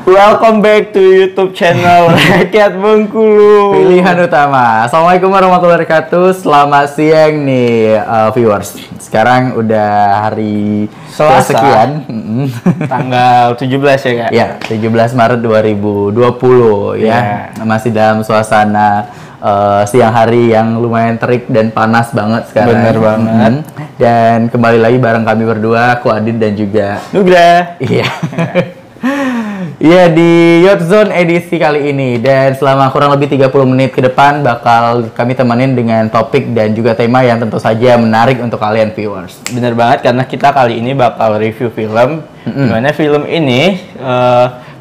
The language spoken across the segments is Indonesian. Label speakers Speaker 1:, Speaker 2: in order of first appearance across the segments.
Speaker 1: Welcome back to YouTube channel Rakyat Bengkulu.
Speaker 2: Pilihan utama. Assalamualaikum warahmatullahi wabarakatuh. Selamat siang nih viewers. Sekarang udah hari
Speaker 1: Selasa.
Speaker 2: sekian.
Speaker 1: Tanggal 17 ya Kak?
Speaker 2: Ya, 17 Maret 2020 ya. Masih dalam suasana siang hari yang lumayan terik dan panas banget sekarang.
Speaker 1: Bener banget.
Speaker 2: Dan kembali lagi bareng kami berdua, aku Adit dan juga
Speaker 1: Nugra.
Speaker 2: Iya. Iya, di Youth Zone edisi kali ini. Dan selama kurang lebih 30 menit ke depan bakal kami temenin dengan topik dan juga tema yang tentu saja menarik untuk kalian viewers.
Speaker 1: Bener banget, karena kita kali ini bakal review film. Dimana film ini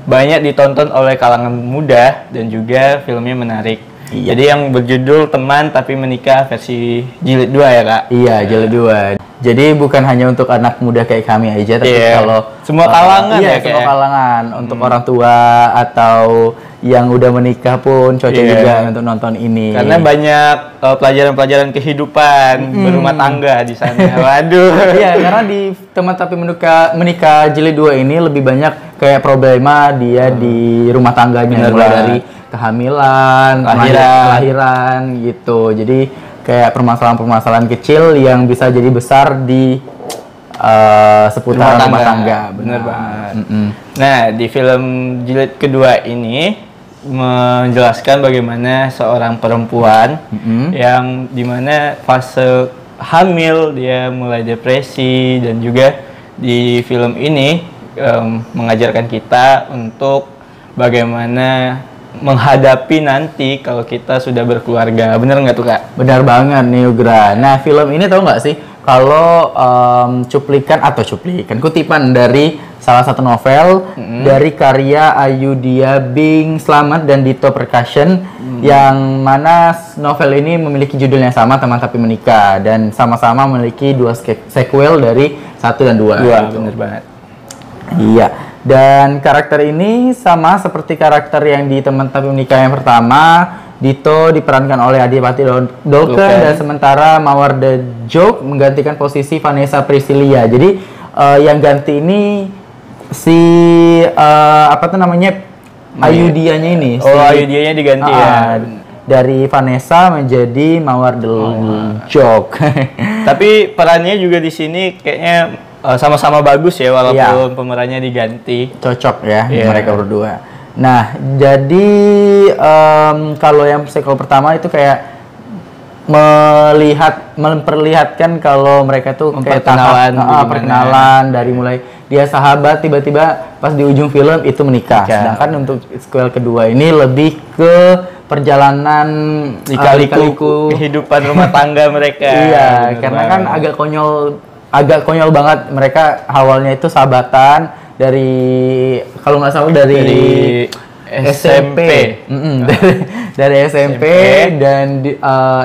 Speaker 1: banyak ditonton oleh kalangan muda dan juga filmnya menarik.
Speaker 2: Iya.
Speaker 1: Jadi yang berjudul Teman Tapi Menikah versi jilid 2 ya Kak?
Speaker 2: Iya, jilid 2. Jadi bukan hanya untuk anak muda kayak kami aja, tapi kalau
Speaker 1: semua kalangan
Speaker 2: iya,
Speaker 1: ya
Speaker 2: semua
Speaker 1: kayak.
Speaker 2: kalangan, untuk orang tua atau yang udah menikah pun cocok juga untuk nonton ini.
Speaker 1: Karena banyak pelajaran-pelajaran kehidupan berumah tangga di sana. Waduh.
Speaker 2: Iya, karena di Teman Tapi Menikah jilid 2 ini lebih banyak kayak problema dia di rumah tangganya, mulai dari kehamilan, kelahiran gitu. Jadi kayak permasalahan-permasalahan kecil yang bisa jadi besar di seputar rumah tangga.
Speaker 1: Bener banget. Nah, di film jilid kedua ini menjelaskan bagaimana seorang perempuan yang dimana fase hamil dia mulai depresi, dan juga di film ini mengajarkan kita untuk bagaimana menghadapi nanti kalau kita sudah berkeluarga. Bener nggak tuh Kak?
Speaker 2: Benar banget nih Ugra. Nah, film ini tahu nggak sih kalau kutipan dari salah satu novel dari karya Ayudhya Bing Slamet dan Dito Percussion, yang mana novel ini memiliki judul yang sama, Teman Tapi Menikah, dan sama-sama memiliki dua sequel dari 1 dan 2.
Speaker 1: Gitu. Bener banget.
Speaker 2: Iya. Dan karakter ini sama seperti karakter yang di Teman Tapi Menikah yang pertama. Dito diperankan oleh Adipati Dolken, dan sementara Mawar The Joke menggantikan posisi Vanessa Priscilia. Jadi yang ganti ini si Ayudhyanya ini.
Speaker 1: Ayudhyanya diganti ya.
Speaker 2: Dari Vanessa menjadi Mawar The Joke.
Speaker 1: Tapi perannya juga di sini kayaknya sama-sama bagus ya, walaupun pemerannya diganti.
Speaker 2: Cocok ya mereka berdua. Nah, jadi kalau yang sequel pertama itu kayak memperlihatkan kalau mereka tuh kayak perkenalan dari mulai dia sahabat, tiba-tiba pas di ujung film itu menikah. Sedangkan untuk sequel kedua ini lebih ke perjalanan
Speaker 1: lika-liku kehidupan rumah tangga mereka.
Speaker 2: Iya, karena kan agak konyol banget. Mereka awalnya itu sahabatan dari, kalau nggak salah dari SMP. Dari SMP dan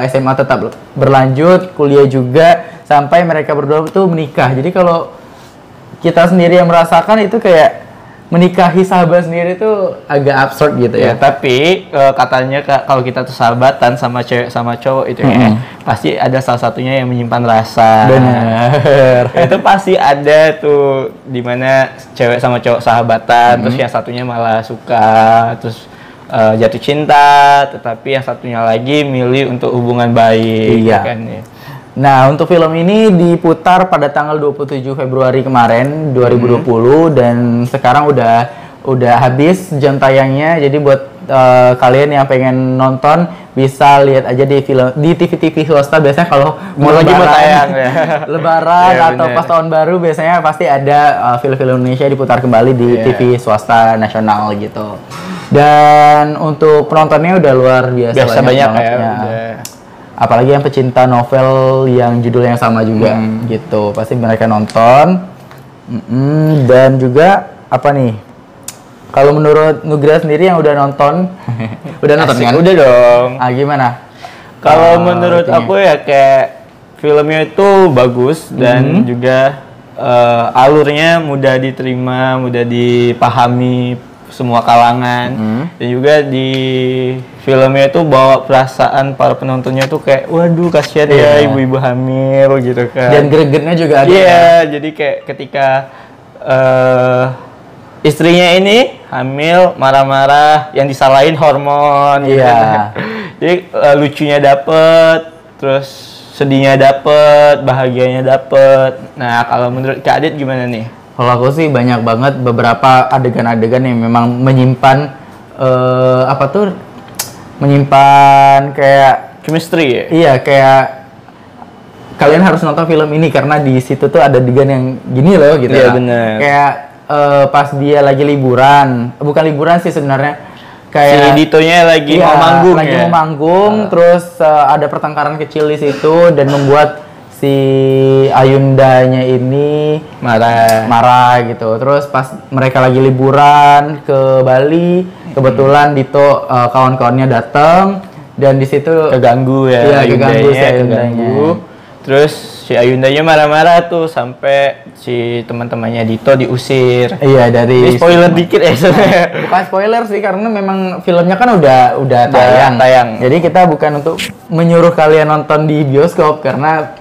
Speaker 2: SMA tetap berlanjut, kuliah juga, sampai mereka berdua tuh menikah. Jadi kalau kita sendiri yang merasakan itu kayak menikahi sahabat sendiri tuh agak absurd gitu ya.
Speaker 1: Tapi katanya kalau kita tuh sahabatan sama cewek sama cowok itu pasti ada salah satunya yang menyimpan rasa.
Speaker 2: Bener.
Speaker 1: Itu pasti ada tuh, dimana cewek sama cowok sahabatan, terus yang satunya malah suka, terus jatuh cinta, tetapi yang satunya lagi milih untuk hubungan baik.
Speaker 2: Iya.
Speaker 1: Kan, ya.
Speaker 2: Nah, untuk film ini diputar pada tanggal 27 Februari kemarin 2020 dan sekarang udah habis jam tayangnya. Jadi buat kalian yang pengen nonton bisa lihat aja di TV-TV swasta. Biasanya kalau mau
Speaker 1: tayang ya.
Speaker 2: Lebaran atau pas tahun baru biasanya pasti ada film-film Indonesia diputar kembali di TV swasta nasional gitu. Dan untuk penontonnya udah luar biasa
Speaker 1: banyak
Speaker 2: banget
Speaker 1: ya.
Speaker 2: Apalagi yang pecinta novel yang judulnya sama juga gitu, pasti mereka nonton. Dan juga apa nih, kalau menurut Nugra sendiri yang udah nonton udah nonton kan?
Speaker 1: Udah dong.
Speaker 2: Gimana
Speaker 1: kalau menurut aku ya, kayak filmnya itu bagus dan juga alurnya mudah diterima, mudah dipahami semua kalangan. Dan juga di filmnya itu bawa perasaan para penontonnya tuh kayak, waduh kasihan ya ibu-ibu hamil gitu kan.
Speaker 2: Dan gregetnya juga ada.
Speaker 1: Iya, jadi kayak ketika istrinya ini hamil, marah-marah, yang disalahin hormon.
Speaker 2: Iya.
Speaker 1: Jadi lucunya dapet, terus sedihnya dapet, bahagianya dapet. Nah, kalau menurut Kak Adit gimana nih?
Speaker 2: Kalau aku sih banyak banget beberapa adegan-adegan yang memang menyimpan menyimpan kayak
Speaker 1: Chemistry ya?
Speaker 2: iya, kayak kalian harus nonton film ini karena di situ tuh ada adegan yang gini loh gitu.
Speaker 1: Iya,
Speaker 2: ya.
Speaker 1: bener.
Speaker 2: Kayak pas dia lagi liburan, bukan liburan sih sebenarnya.
Speaker 1: Si
Speaker 2: Kayak
Speaker 1: Ditonya lagi
Speaker 2: iya,
Speaker 1: mau manggung
Speaker 2: lagi
Speaker 1: ya?
Speaker 2: mau manggung, terus ada pertengkaran kecil di situ dan membuat si Ayundanya ini marah gitu. Terus pas mereka lagi liburan ke Bali, kebetulan Dito kawan-kawannya datang dan di situ
Speaker 1: Keganggu ya,
Speaker 2: iya, keganggu si
Speaker 1: Ayundanya,
Speaker 2: Ayundanya.
Speaker 1: Terus si Ayundanya marah-marah tuh sampai si teman-temannya Dito diusir.
Speaker 2: Iya, dari
Speaker 1: Ini spoiler dikit ya sebenarnya.
Speaker 2: bukan spoiler sih karena memang filmnya kan udah tayang. Jadi kita bukan untuk menyuruh kalian nonton di bioskop karena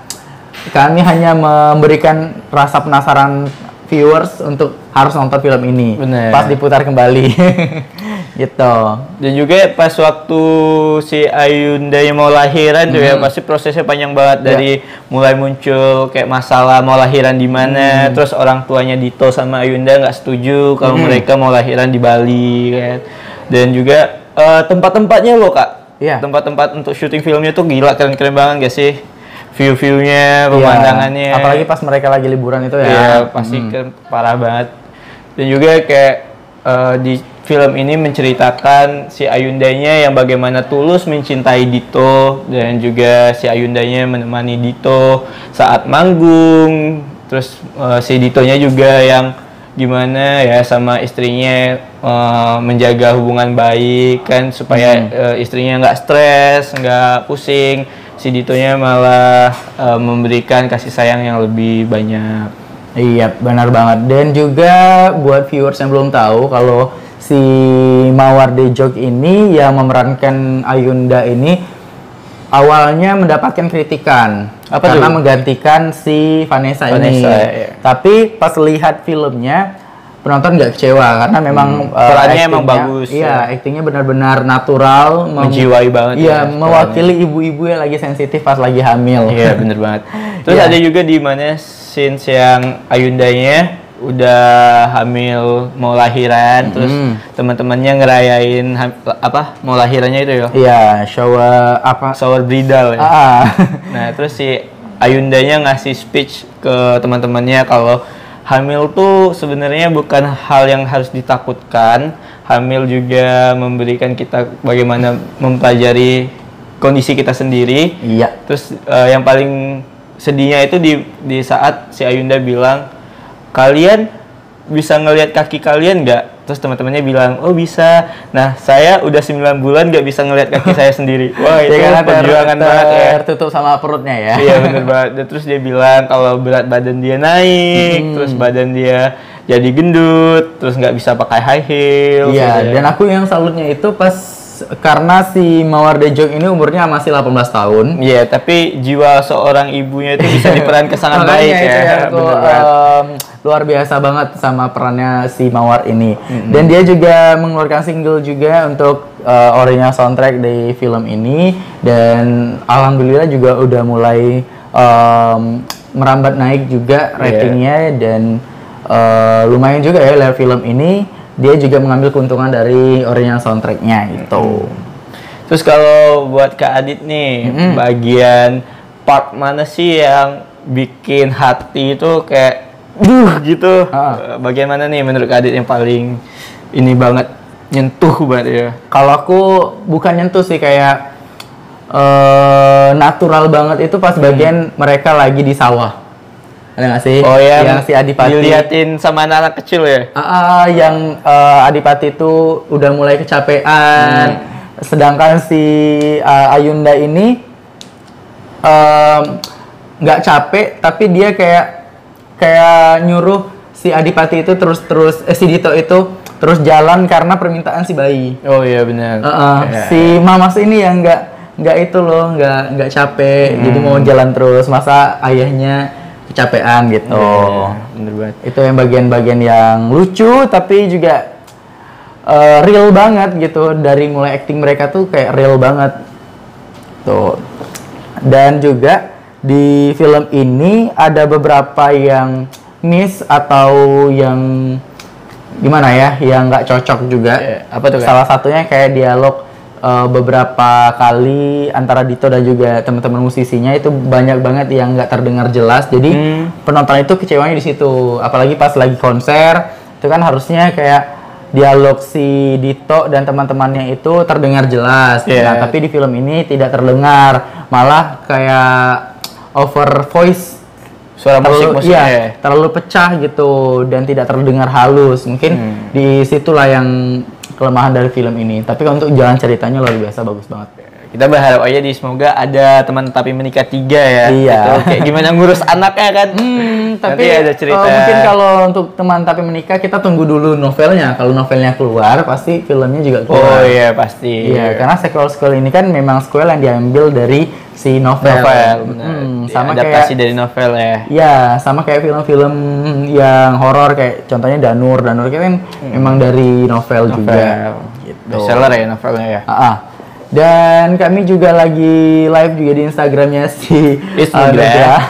Speaker 2: kami hanya memberikan rasa penasaran viewers untuk harus nonton film ini.
Speaker 1: Bener.
Speaker 2: Pas diputar kembali. Gitu.
Speaker 1: Dan juga pas waktu si Ayundanya mau lahiran tuh ya, pasti prosesnya panjang banget dari mulai muncul kayak masalah mau lahiran di mana, terus orang tuanya Dito sama Ayunda nggak setuju kalau mereka mau lahiran di Bali kan. Dan juga tempat-tempatnya loh Kak.
Speaker 2: Iya.
Speaker 1: Tempat-tempat untuk syuting filmnya tuh gila, keren-keren banget gak sih? View-viewnya, pemandangannya.
Speaker 2: Apalagi pas mereka lagi liburan itu ya.
Speaker 1: Iya, pasti kan parah banget. Dan juga kayak di film ini menceritakan si Ayundanya yang bagaimana tulus mencintai Dito dan juga si Ayundanya menemani Dito saat manggung. Terus si Ditonya juga yang gimana ya sama istrinya menjaga hubungan baik kan supaya istrinya nggak stres, nggak pusing. Si Ditonya malah memberikan kasih sayang yang lebih banyak.
Speaker 2: Iya, benar banget. Dan juga buat viewers yang belum tahu kalau si Mawar Dejok ini yang memerankan Ayunda ini awalnya mendapatkan kritikan karena menggantikan si Vanessa ini.
Speaker 1: Iya.
Speaker 2: Tapi pas lihat filmnya penonton nggak kecewa karena memang
Speaker 1: perannya emang bagus.
Speaker 2: Iya, aktingnya benar-benar natural,
Speaker 1: menjiwai banget.
Speaker 2: Iya, mewakili ibu-ibu yang lagi sensitif pas lagi hamil.
Speaker 1: Iya, bener banget. Terus ada juga di mana scenes yang Ayundanya udah hamil mau lahiran, terus teman-temannya ngerayain mau lahirannya itu ya?
Speaker 2: Iya, shower
Speaker 1: bridal ya. Nah, terus si Ayundanya ngasih speech ke teman-temannya kalau hamil tuh sebenarnya bukan hal yang harus ditakutkan. Hamil juga memberikan kita bagaimana mempelajari kondisi kita sendiri.
Speaker 2: Iya.
Speaker 1: Terus yang paling sedihnya itu di saat si Ayunda bilang, kalian bisa ngelihat kaki kalian nggak? Terus teman-temannya bilang, oh bisa. Nah, saya udah 9 bulan nggak bisa ngelihat kaki saya sendiri. Wah, itu perjuangan banget ya.
Speaker 2: Tertutup sama perutnya ya.
Speaker 1: Iya, bener banget. Dan terus dia bilang kalau berat badan dia naik, terus badan dia jadi gendut, terus nggak bisa pakai high heels.
Speaker 2: Iya,
Speaker 1: gitu.
Speaker 2: dan aku yang salutnya itu pas karena si Mawar Dejok ini umurnya masih 18 tahun.
Speaker 1: Iya, tapi jiwa seorang ibunya itu bisa diperankan sangat baik ya.
Speaker 2: Luar biasa banget sama perannya si Mawar ini. Dan dia juga mengeluarkan single juga untuk original soundtrack di film ini. Dan alhamdulillah juga udah mulai merambat naik juga ratingnya. Dan lumayan juga ya lihat film ini. Dia juga mengambil keuntungan dari original soundtracknya itu.
Speaker 1: Terus kalau buat Kak Adit nih, bagian part mana sih yang bikin hati itu kayak gitu? Bagian mana nih menurut Kak Adit yang paling ini banget, nyentuh banget ya?
Speaker 2: Kalau aku bukan nyentuh sih, kayak natural banget itu pas bagian mereka lagi di sawah. Ada nggak sih?
Speaker 1: Oh,
Speaker 2: yang si Adipati
Speaker 1: diliatin sama anak kecil ya?
Speaker 2: Yang Adipati itu udah mulai kecapean, sedangkan si Ayunda ini nggak capek, tapi dia kayak nyuruh si Adipati itu si Dito itu terus jalan karena permintaan si bayi.
Speaker 1: Oh iya benar.
Speaker 2: Si Mamas ini yang nggak itu loh, nggak capek, jadi mau jalan terus. Masa ayahnya kecapean gitu.
Speaker 1: Bener banget.
Speaker 2: Itu yang bagian-bagian yang lucu tapi juga real banget gitu. Dari mulai acting mereka tuh kayak real banget tuh. Dan juga di film ini ada beberapa yang miss atau yang gimana ya, yang nggak cocok juga.
Speaker 1: Apa tuh?
Speaker 2: Salah satunya kayak dialog beberapa kali antara Dito dan juga teman-teman musisinya itu banyak banget yang nggak terdengar jelas. Jadi penonton itu kecewanya di situ. Apalagi pas lagi konser, itu kan harusnya kayak dialog si Dito dan teman-temannya itu terdengar jelas. Nah, tapi di film ini tidak terdengar, malah kayak over voice.
Speaker 1: Suara musik-musiknya
Speaker 2: terlalu pecah gitu dan tidak terdengar halus. Mungkin di situlah yang kelemahan dari film ini. Tapi untuk jalan ceritanya luar biasa, bagus banget.
Speaker 1: Kita berharap aja semoga ada Teman Tapi Menikah 3 ya.
Speaker 2: Iya.
Speaker 1: Gitu. Kayak gimana ngurus anaknya kan.
Speaker 2: Tapi
Speaker 1: nanti ada cerita.
Speaker 2: Mungkin kalau untuk Teman Tapi Menikah kita tunggu dulu novelnya. Kalau novelnya keluar pasti filmnya juga keluar.
Speaker 1: Oh iya pasti.
Speaker 2: Iya, karena sequel ini kan memang sequel yang diambil dari si novel.
Speaker 1: Sama adaptasi dari novel ya.
Speaker 2: Iya, sama kayak film-film yang horor kayak contohnya Danur kan memang dari novel juga. Gitu.
Speaker 1: Bestseller ya novelnya ya.
Speaker 2: Dan kami juga lagi live juga di Instagramnya si Nugra.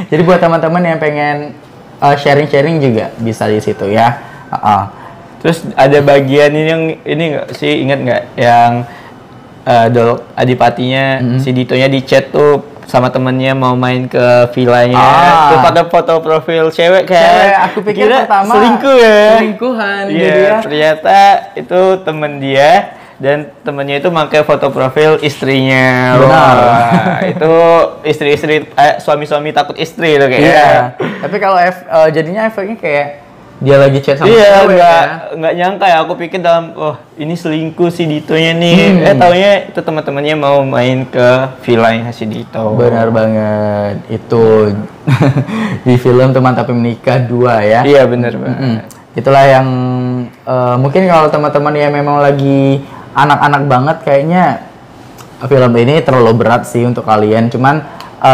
Speaker 2: Jadi buat teman-teman yang pengen sharing-sharing juga bisa di situ ya.
Speaker 1: Terus ada bagian ini nggak sih, ingat nggak yang Dolok Adipatinya si Ditonya di chat tuh sama temennya mau main ke villanya, tuh pada foto profil cewek kan.
Speaker 2: Aku pikir pertama
Speaker 1: selingkuh ya.
Speaker 2: Selingkuhan.
Speaker 1: Iya, ternyata itu temen dia. Dan temennya itu pakai foto profil istrinya.
Speaker 2: Benar.
Speaker 1: Itu istri-istri, suami-suami takut istri loh kayaknya.
Speaker 2: Iya. Tapi kalau jadinya efeknya kayak dia lagi chat sama
Speaker 1: cewek. Iya, nggak nyangka ya. Aku pikir ini selingkuh si Ditonya nih. Taunya itu teman-temannya mau main ke villanya si Dito.
Speaker 2: Benar banget. Itu di film Teman Tapi Menikah 2 ya.
Speaker 1: Iya, benar banget.
Speaker 2: Itulah yang mungkin kalau teman-teman yang memang lagi anak-anak banget kayaknya film ini terlalu berat sih untuk kalian. Cuman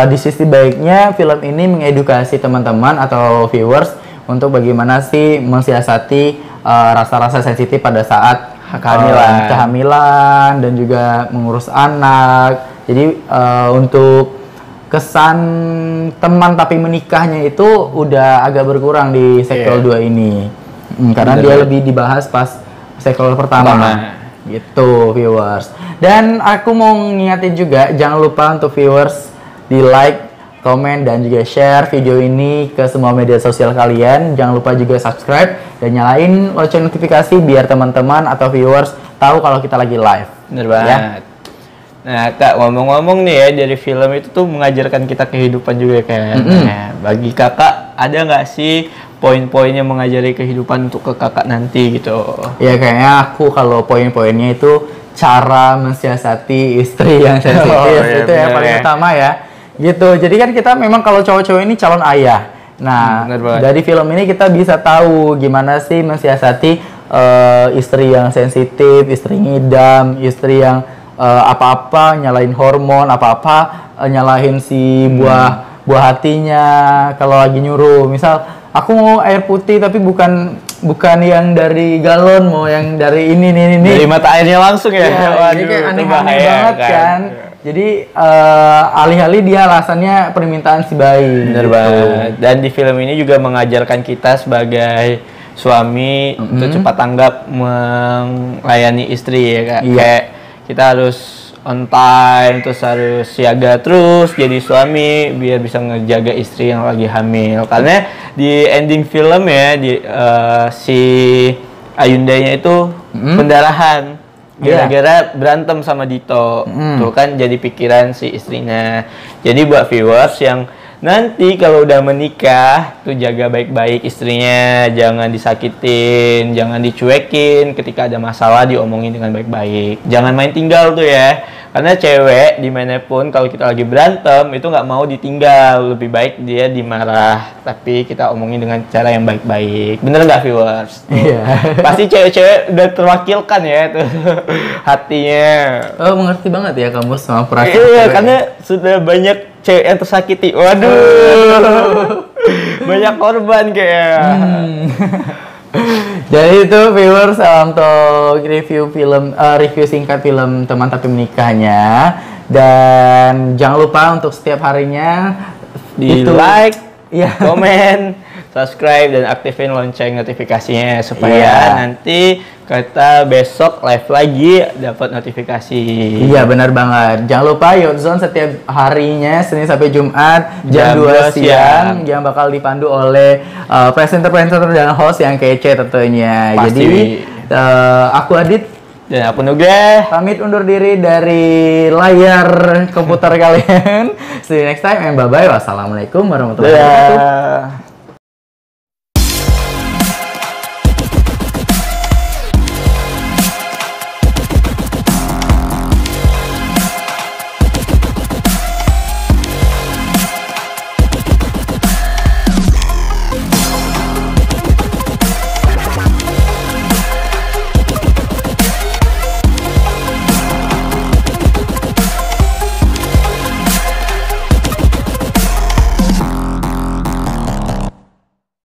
Speaker 2: di sisi baiknya film ini mengedukasi teman-teman atau viewers untuk bagaimana sih mensiasati rasa-rasa sensitif pada saat kehamilan dan juga mengurus anak. Jadi untuk kesan Teman Tapi Menikahnya itu udah agak berkurang di sequel 2 ini. Karena dia lebih dibahas pas sequel pertama. Gitu viewers. Dan aku mau ngingetin juga, jangan lupa untuk viewers di like, komen, dan juga share video ini ke semua media sosial kalian. Jangan lupa juga subscribe dan nyalain lonceng notifikasi biar teman-teman atau viewers tahu kalau kita lagi live.
Speaker 1: Bener banget. Ya? Nah Kak, ngomong-ngomong nih ya, dari film itu tuh mengajarkan kita kehidupan juga kan. Nah, bagi kakak ada nggak sih poin-poin yang mengajari kehidupan untuk ke kakak nanti gitu?
Speaker 2: Ya kayaknya aku kalau poin-poinnya itu cara mensiasati istri yang sensitif itu yang paling utama ya. Gitu. Jadi kan kita memang kalau cowok-cowok ini calon ayah. Nah, dari film ini kita bisa tahu gimana sih mensiasati istri yang sensitif, istri ngidam, istri yang apa-apa nyalahin hormon, apa-apa nyalahin si buah hatinya kalau lagi nyuruh. Misal aku mau air putih tapi bukan yang dari galon, mau yang dari ini.
Speaker 1: Dari mata airnya langsung ya.
Speaker 2: Waduh, jadi kayak aneh-aneh banget kan. Jadi alih-alih dia alasannya permintaan si bayi.
Speaker 1: Bener banget. Dan di film ini juga mengajarkan kita sebagai suami untuk cepat tanggap melayani istri ya Kak. Kayak kita harus on time, terus harus siaga terus jadi suami biar bisa ngejaga istri yang lagi hamil. Karena di ending film ya si Ayundanya itu pendarahan gara-gara berantem sama Dito. Tuh kan jadi pikiran si istrinya. Jadi buat viewers yang nanti kalau udah menikah tuh jaga baik-baik istrinya, jangan disakitin, jangan dicuekin, ketika ada masalah diomongin dengan baik-baik, jangan main tinggal tuh ya, karena cewek dimanapun kalau kita lagi berantem itu nggak mau ditinggal, lebih baik dia dimarah tapi kita omongin dengan cara yang baik-baik. Bener nggak viewers?
Speaker 2: Iya.
Speaker 1: Pasti cewek-cewek udah terwakilkan ya tuh hatinya.
Speaker 2: Oh, mengerti banget ya kamu sama perasaan.
Speaker 1: Iya, karena sudah banyak cewek yang tersakiti. Waduh. Banyak korban kayak.
Speaker 2: Jadi itu viewers untuk review review singkat film Teman Tapi Menikahnya. Dan jangan lupa untuk setiap harinya
Speaker 1: di like, komen, subscribe dan aktifin lonceng notifikasinya supaya nanti kita besok live lagi dapat notifikasi. Iya benar banget. Jangan lupa Youth Zone setiap harinya Senin sampai Jumat jam 2 siang yang bakal dipandu oleh presenter-presenter dan host yang kece tentunya. Pasti. Jadi aku Adit dan aku Nugrah pamit undur diri dari layar komputer kalian. See you next time and bye bye. Wassalamualaikum warahmatullahi wabarakatuh.